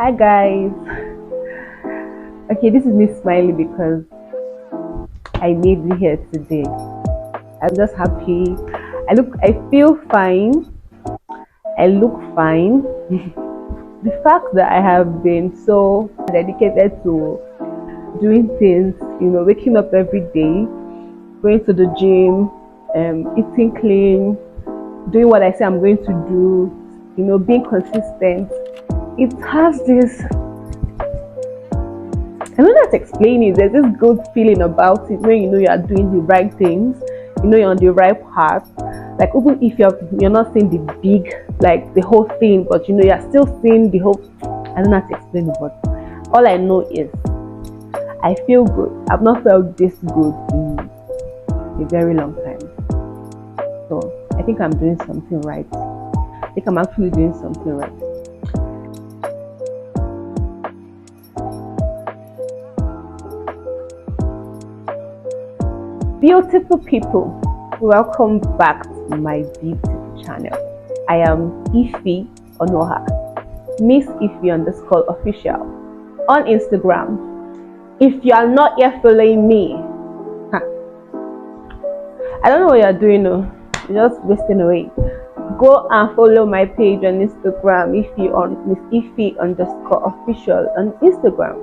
Hi guys. Okay, this is me smiling because I made it here today. I'm just happy. I feel fine. I look fine. The fact that I have been so dedicated to doing things, waking up every day, going to the gym, eating clean, doing what I say I'm going to do, being consistent. It has this, I don't know how to explain it. There's this good feeling about it when you know you are doing the right things, you're on the right path. Like even if you're not seeing the big, like the whole thing, but you're still seeing the whole. I don't know how to explain it, but all I know is I feel good. I've not felt this good in a very long time. So I think I'm doing something right. I think I'm actually doing something right. Beautiful people, welcome back to my beautiful channel. I am Ife Onoha, Miss Ife_official on Instagram. If you are not yet following me, I don't know what you're doing, no. You're just wasting away. Go and follow my page on Instagram, Miss Ife_official on Instagram.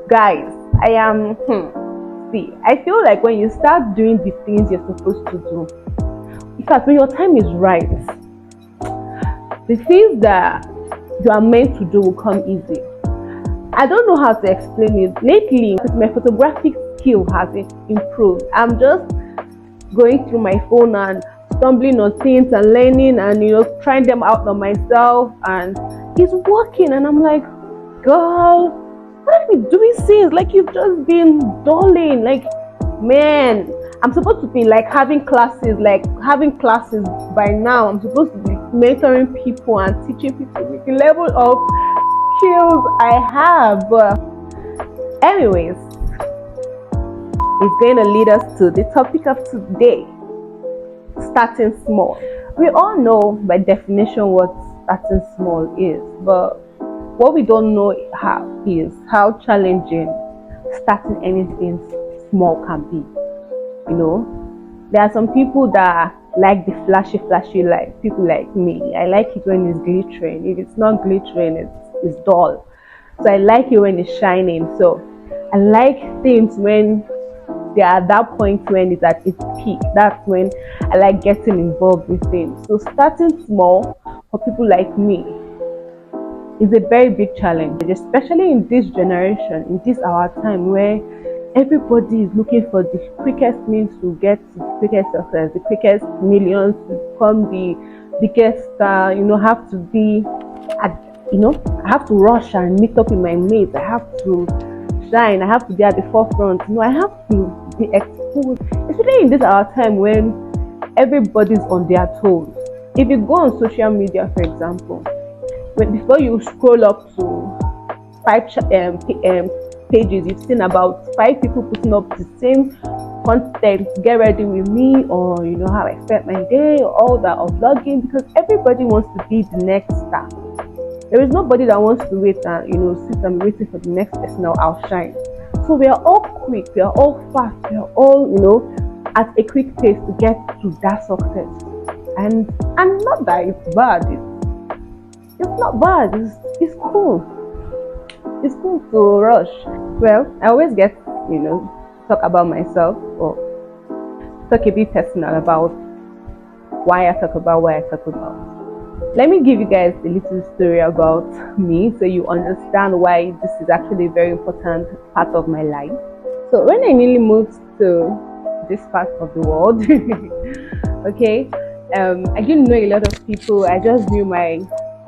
Guys, I am I feel like when you start doing the things you're supposed to do, in fact, when your time is right, the things that you are meant to do will come easy. I don't know how to explain it. Lately, my photographic skill has improved. I'm just going through my phone and stumbling on things and learning and trying them out on myself, and it's working. And I'm like, girl, what are we doing since? Like, you've just been dulling. Like, man, I'm supposed to be like having classes by now. I'm supposed to be mentoring people and teaching people with the level of skills I have. But anyways, it's going to lead us to the topic of today: starting small. We all know by definition what starting small is, but what we don't know is how challenging starting anything small can be. There are some people that like the flashy life. People like me, I like it when it's glittering. If it's not glittering, it's dull. So I like it when it's shining. So I like things when they are at that point when it's at its peak. That's when I like getting involved with things. So starting small for people like me is a very big challenge, especially in this generation, in this our time where everybody is looking for the quickest means to get to the quickest success, the quickest millions, to become the biggest star. Have to be I have to rush and meet up with my mates. I have to shine. I have to be at the forefront. I have to be exposed, especially in this our time when everybody's on their toes. If you go on social media, for example, before you scroll up to pages, you've seen about 5 people putting up the same content: get ready with me, or how I spent my day, or all that, or vlogging, because everybody wants to be the next star. There is nobody that wants to wait and sit and waiting for the next person or outshine. So we are all quick, we are all fast, we are all at a quick pace to get to that success. And not that it's bad. It's not bad. It's cool. It's cool to rush. Well, I always get talk about myself, or talk a bit personal about why I talk about what I talk about. Let me give you guys a little story about me so you understand why this is actually a very important part of my life. So when I newly moved to this part of the world, okay, I didn't know a lot of people. I just knew my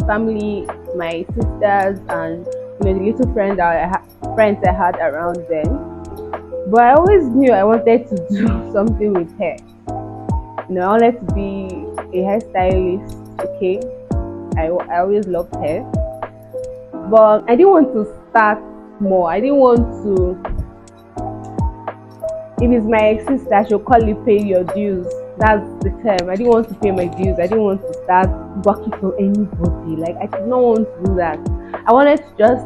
family, my sisters, and the little friends I had around then. But I always knew I wanted to do something with hair. I wanted to be a hairstylist. Okay, I always loved hair, but I didn't want to start more. I didn't want to. If it's my sister, I should call it pay your dues. That's the term. I didn't want to pay my dues. I didn't want to start working for anybody. Like, I did not want to do that. I wanted to just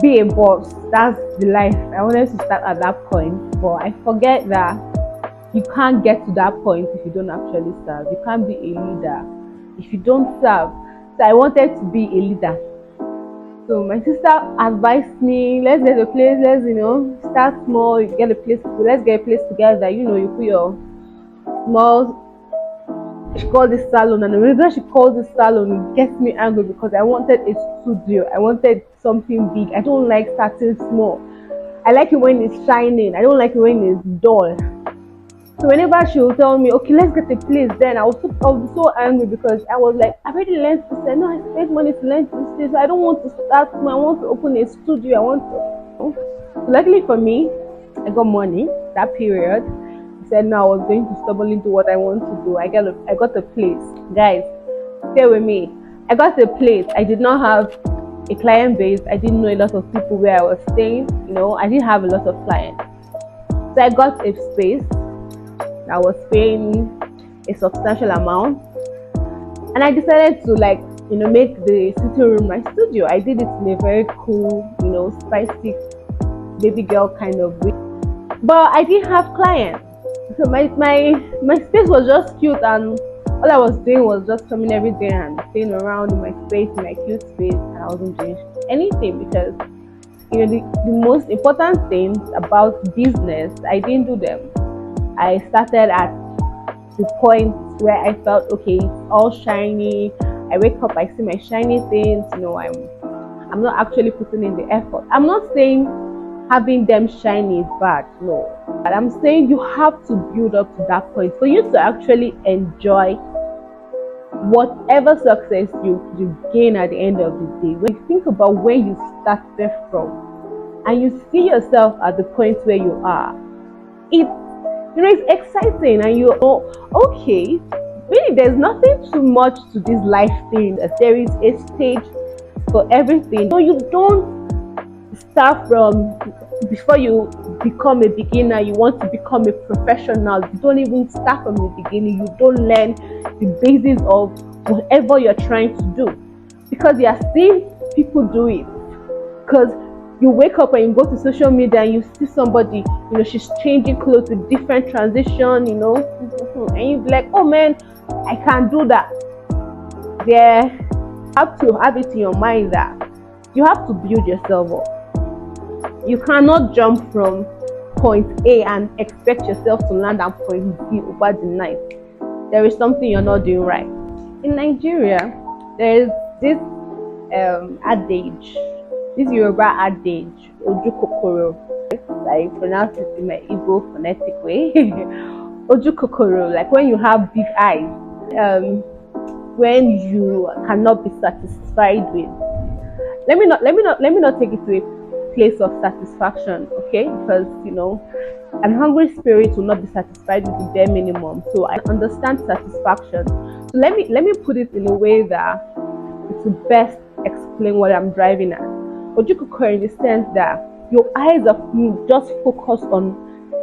be a boss. That's the life. I wanted to start at that point, but I forget that you can't get to that point if you don't actually serve. You can't be a leader if you don't serve. So I wanted to be a leader. So my sister advised me, let's get a place, let's start small, get a place, let's get a place together. You put your small, she called this salon, and the reason she called this salon, it gets me angry because I wanted a studio. I wanted something big. I don't like starting small. I like it when it's shining. I don't like it when it's dull. So whenever she will tell me, okay, let's get a place, then I'll be so angry because I was like, I already learned to say, no, I spent money to learn to say, so I don't want to start small. I want to open a studio. I want to. So luckily for me, I got money that period. I said, no, I was going to stubbornly do what I want to do. I got a place. Guys, stay with me. I got a place. I did not have a client base. I didn't know a lot of people where I was staying. I didn't have a lot of clients. So I got a space. I was paying a substantial amount, and I decided to make the sitting room my studio. I did it in a very cool, spicy baby girl kind of way, but I didn't have clients. So my space was just cute, and all I was doing was just coming every day and staying around in my space, in my cute space, and I wasn't doing anything because the most important things about business, I didn't do them. I started at the point where I felt, okay, it's all shiny. I wake up, I see my shiny things. I'm not actually putting in the effort. I'm not saying having them shiny is bad, no. But I'm saying you have to build up to that point for you to actually enjoy whatever success you gain at the end of the day. When you think about where you started from and you see yourself at the point where you are, it's exciting, and you okay, really there's nothing too much to this life thing. There is a stage for everything. So you don't start from before you become a beginner, you want to become a professional. You don't even start from the beginning. You don't learn the basis of whatever you're trying to do because you are seeing people do it. Because you wake up and you go to social media and you see somebody, she's changing clothes with different transition, and you be like, oh man, I can't do that. Yeah, you have to have it in your mind that you have to build yourself up. You cannot jump from point A and expect yourself to land at point B over the night. There is something you're not doing right. In Nigeria, there is this adage. This Yoruba adage, Oju Kokoro, I pronounce it in my Igbo phonetic way. Oju Kokoro, like when you have big eyes, when you cannot be satisfied with. Let me not take it to a place of satisfaction, okay? Because an hungry spirit will not be satisfied with the bare minimum. So I understand satisfaction. So let me put it in a way that it will best explain what I'm driving at. Oju Kokoro in the sense that your eyes are just focused on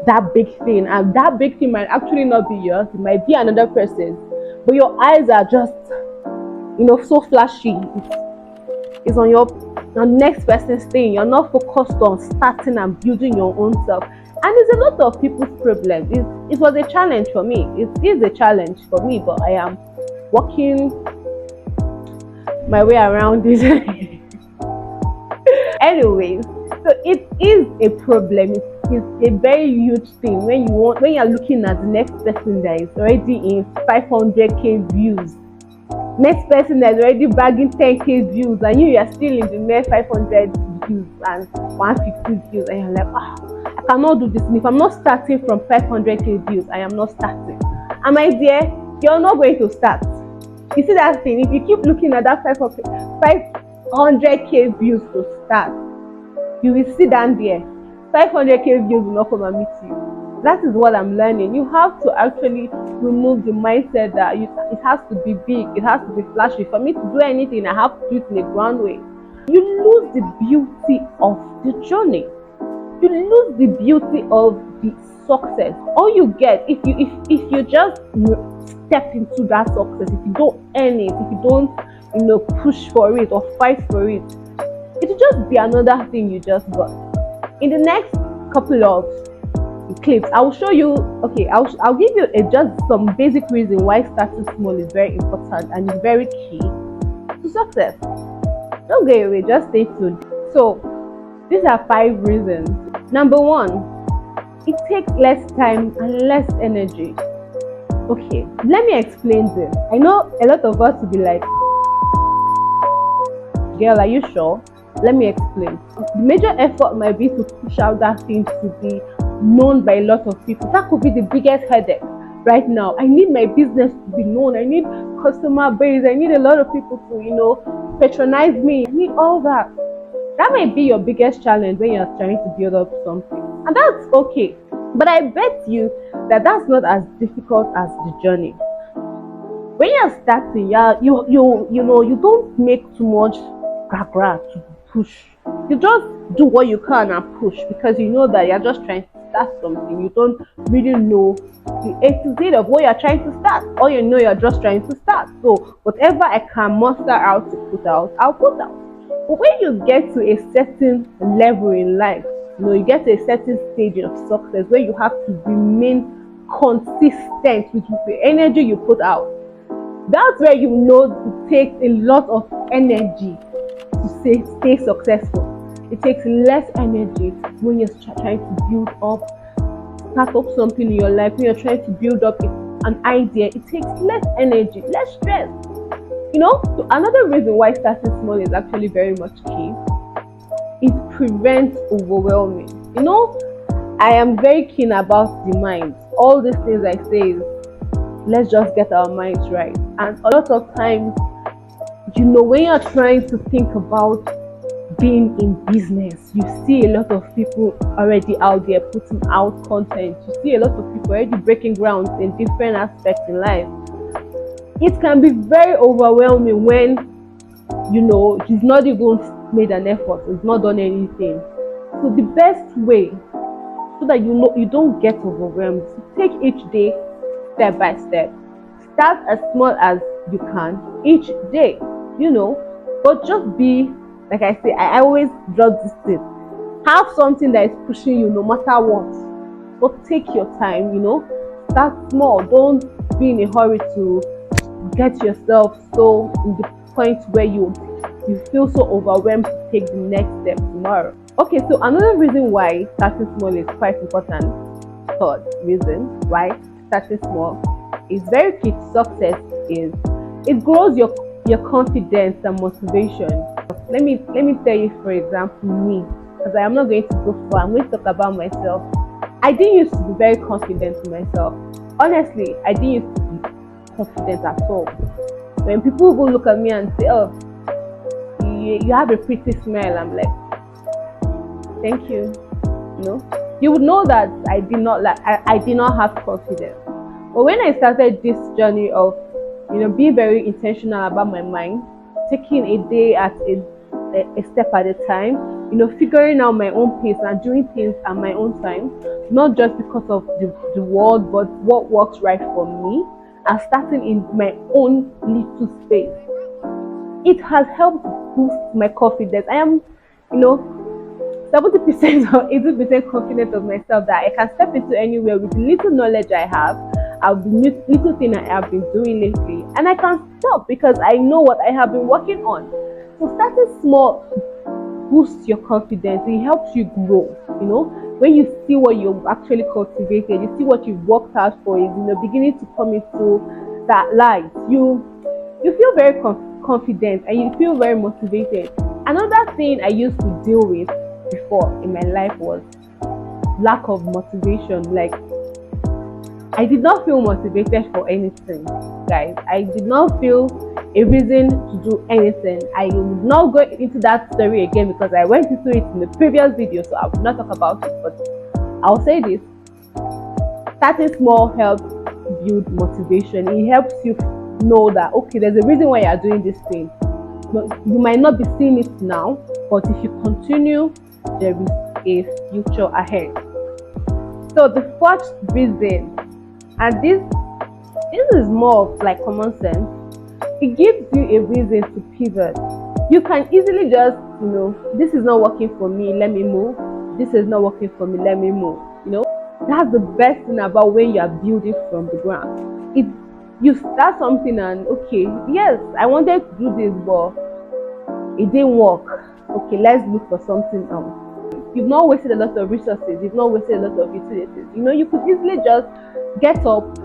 that big thing, and that big thing might actually not be yours, it might be another person's, but your eyes are just so flashy. It's on your next person's thing. You're not focused on starting and building your own self, and it's a lot of people's problem. It was a challenge for me. It is a challenge for me, but I am working my way around it. Anyways, so it is a problem. It's a very huge thing when you're looking at the next person that is already in 500k views, next person that's already bagging 10k views, and you are still in the mere 500 views and 150 views, and you're like, I cannot do this. And if I'm not starting from 500k views, I am not starting. And my dear, you're not going to start. You see that thing? If you keep looking at that 500k views to start, you will sit down there. 500k views will not come and meet you. That is what I'm learning. You have to actually remove the mindset that it has to be big, it has to be flashy. For me to do anything, I have to do it in a grand way. You lose the beauty of the journey. You lose the beauty of the success. All you get if you just step into that success, if you don't earn it, if you don't push for it or fight for it, it will just be another thing you just got. In the next couple of clips, I will show you, okay, I'll give you just some basic reason why starting small is very important and is very key to success. Don't go away, just stay tuned. So these are 5 reasons. Number 1, it takes less time and less energy. Okay, let me explain this. I know a lot of us will be like, girl, are you sure? Let me explain. The major effort might be to push out that thing to be known by a lot of people. That could be the biggest headache right now. I need my business to be known. I need customer base. I need a lot of people to, patronize me. I need all that. That might be your biggest challenge when you're trying to build up something. And that's okay. But I bet you that that's not as difficult as the journey. When you're starting, you don't make too much gra to push. You just do what you can and push, because you know that you're just trying to start something. You don't really know the A to Z of what you're trying to start. All you know, you're just trying to start. So whatever I can muster out to put out, I'll put out. But when you get to a certain level in life, you get to a certain stage of success where you have to remain consistent with the energy you put out. That's where you know it takes a lot of energy to stay successful. It takes less energy when you're trying to build up, start up something in your life. When you're trying to build up an idea, it takes less energy, less stress. So another reason why starting small is actually very much key. It prevents overwhelming. I am very keen about the mind. All these things I say is, let's just get our minds right. And a lot of times, when you're trying to think about being in business, you see a lot of people already out there putting out content. You see a lot of people already breaking ground in different aspects in life. It can be very overwhelming when you've not even made an effort, you've not done anything. So the best way, so that you don't get overwhelmed, to take each day step by step. Start as small as you can each day, but just be, like I say, I always drop this thing. Have something that is pushing you no matter what. But take your time, start small. Don't be in a hurry to get yourself so in the point where you feel so overwhelmed to take the next step tomorrow. Okay, so another reason why starting small is quite important, third reason why starting small is very key to success, is it grows your confidence and motivation. Let me tell you, for example, me, because I am not going to go far. I'm going to talk about myself. I didn't used to be very confident in myself. Honestly, I didn't used to be confident at all. When people will look at me and say, "Oh, you have a pretty smile," I'm like, "Thank you." You would know that I did not have confidence. But when I started this journey of being very intentional about my mind, taking a day at a step at a time, figuring out my own pace and doing things at my own time, not just because of the world, but what works right for me, and starting in my own little space. It has helped boost my confidence. I am, 70% or 80% confident of myself that I can step into anywhere with the little knowledge I have, the little thing I have been doing lately, and I can stop because I know what I have been working on. So starting small boosts your confidence. It helps you grow. When you see what you've actually cultivated, you see what you've worked hard for is beginning to come into that light. You feel very confident and you feel very motivated. Another thing I used to deal with before in my life was lack of motivation. Like, I did not feel motivated for anything, guys. I did not feel a reason to do anything. I will not go into that story again because I went into it in the previous video, so I will not talk about it. But I'll say this: starting small helps build motivation. It helps you know that, okay, there's a reason why you are doing this thing. You might not be seeing it now, but if you continue, there is a future ahead. So the fourth reason, and this is more of like common sense, it gives you a reason to pivot. You can easily just this is not working for me, let me move. This is not working for me, let me move. That's the best thing about when you are building from the ground. If you start something and okay, yes, I wanted to do this, but it didn't work. Okay, let's look for something else. You've not wasted a lot of resources, you've not wasted a lot of utilities. You could easily just get up,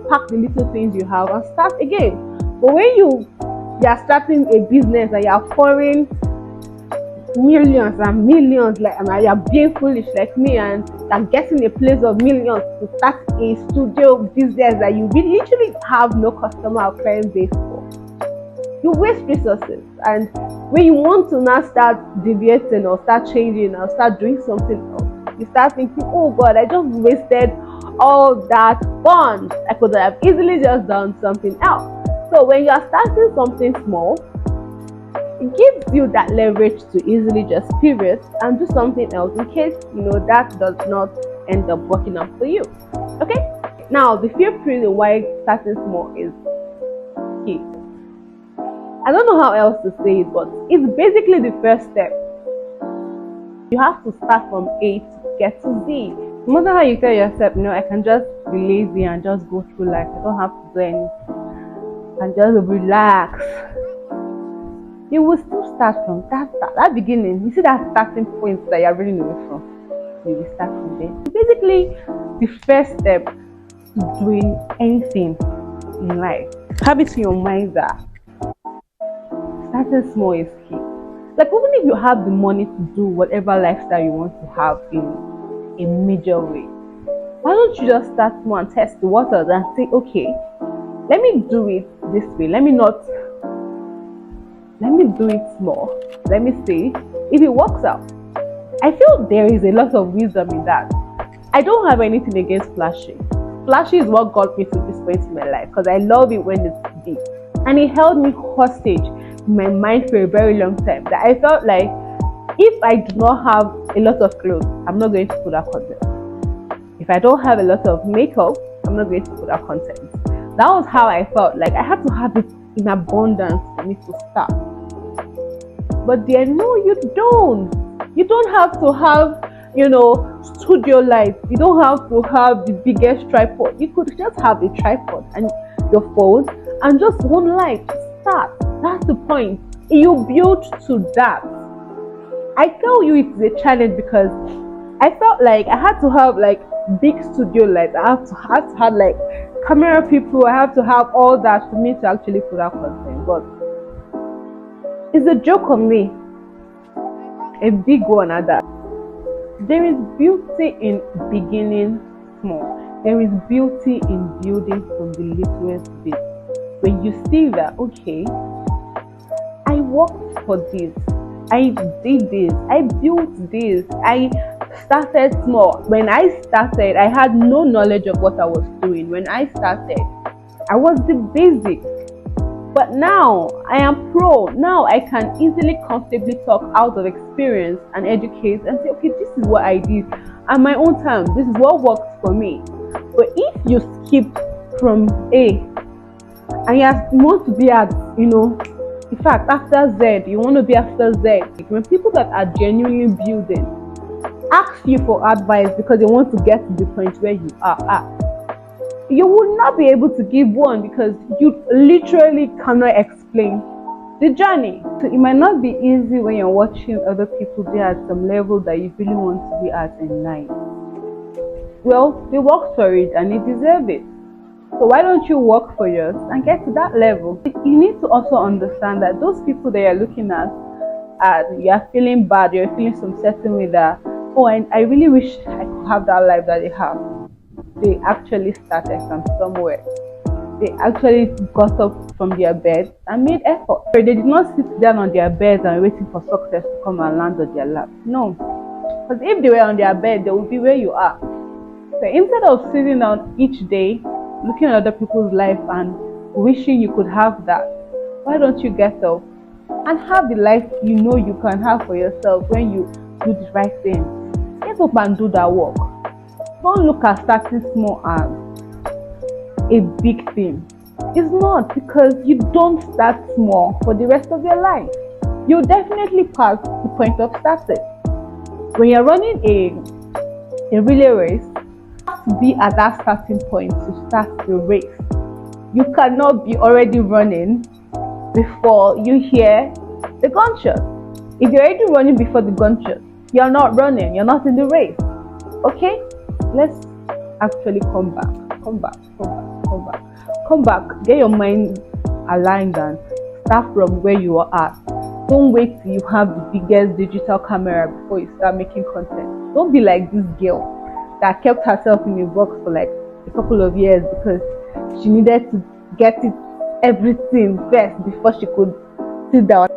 pack the little things you have and start again. But when you are starting a business and you are pouring millions and millions, like, and you're being foolish like me, and you're getting a place of millions to start a studio business that you will literally have no customer or client base for, you waste resources. And when you want to now start deviating or start changing or start doing something else, you start thinking, oh God, I just wasted all that fun. I could have easily just done something else. So when you are starting something small, it gives you that leverage to easily just pivot and do something else in case that does not end up working out for you. Okay, now the fifth reason why starting small is key. I don't know how else to say it, but it's basically the first step. You have to start from A to get to Z. No matter how you tell yourself, I can just be lazy and just go through life, I don't have to do anything and just relax, you will still start from that beginning. You see that starting point that you're running away from, you will start from there. Basically, the first step to doing anything in life, have it in your mind that starting small is key. Like, even if you have the money to do whatever lifestyle you want to have in a major way, why don't you just start small and test the waters and say, okay, let me do it this way, let me do it small, let me see if it works out. I feel there is a lot of wisdom in that. I don't have anything against flashy. Flashy is what got me to this point in my life, because I love it when it's deep, and it held me hostage in my mind for a very long time, that I felt like if I do not have a lot of clothes, I'm not going to put out content. If I don't have a lot of makeup, I'm not going to put out content. That was how I felt. Like, I had to have it in abundance for me to start. But no, you don't. You don't have to have, studio lights. You don't have to have the biggest tripod. You could just have a tripod and your phone and just one light to start. That's the point. You build to that. I tell you it's a challenge because I felt like I had to have like big studio lights. I had to have like camera people. I have to have all that for me to actually put out content. But it's a joke on me. A big one at that. There is beauty in beginning small. There is beauty in building from the littlest bit. When you see that, okay, I worked for this, I did this, I built this, I started small. When I started, I had no knowledge of what I was doing. When I started, I was the basic. But now I am pro. Now I can easily, comfortably talk out of experience and educate and say, okay, this is what I did at my own time. This is what worked for me. But if you skip from A and you want to be at, in fact, after Z, you want to be after Z. When people that are genuinely building ask you for advice because they want to get to the point where you are at, you will not be able to give one because you literally cannot explain the journey. So it might not be easy when you're watching other people be at some level that you really want to be at in life. Well, they worked for it and they deserve it. So why don't you work for yours and get to that level? You need to also understand that those people that you're looking at, you're feeling bad, you're feeling some certain way that, oh, I really wish I could have that life that they have. They actually started from somewhere. They actually got up from their bed and made effort. They did not sit down on their beds and waiting for success to come and land on their lap. No. Because if they were on their bed, they would be where you are. So instead of sitting down each day, looking at other people's life and wishing you could have that, why don't you get up and have the life you know you can have for yourself when you do the right thing? Get up and do that work. Don't look at starting small as a big thing. It's not, because you don't start small for the rest of your life. you definitely pass the point of starting. When you're running a relay race, you have to be at that starting point to start the race. You cannot be already running before you hear the gunshot. If you're already running before the gunshot, you're not running, you're not in the race. Okay? Let's actually come back. Get your mind aligned and start from where you are at. Don't wait till you have the biggest digital camera before you start making content. Don't be like this girl that kept herself in a box for like a couple of years because she needed to get it everything first before she could sit down.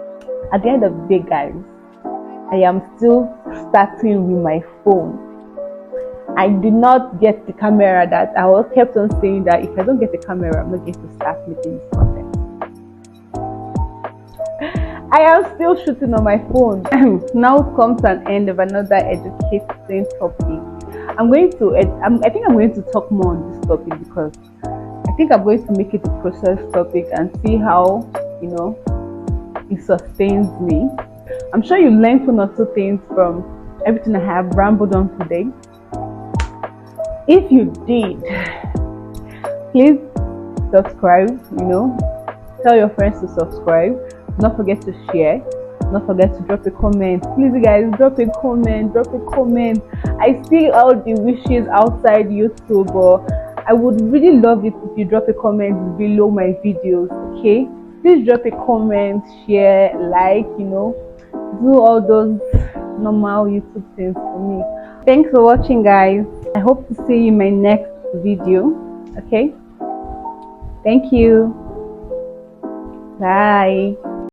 At the end of the day, guys, I am still starting with my phone. I did not get the camera that I was kept on saying that if I don't get the camera, I'm not going to start making this content. I am still shooting on my phone. Now comes an end of another educating topic. I think I'm going to talk more on this topic because I think I'm going to make it a process topic and see how, it sustains me. I'm sure you learned one or two things from everything I have rambled on today. If you did, please subscribe, tell your friends to subscribe. Don't forget to share. Don't forget to drop a comment. Please, guys, drop a comment. I see all the wishes outside YouTube, but I would really love it if you drop a comment below my videos, okay? Please drop a comment, share, like, do all those normal YouTube things for me. Thanks for watching, guys. I hope to see you in my next video. Okay? Thank you. Bye.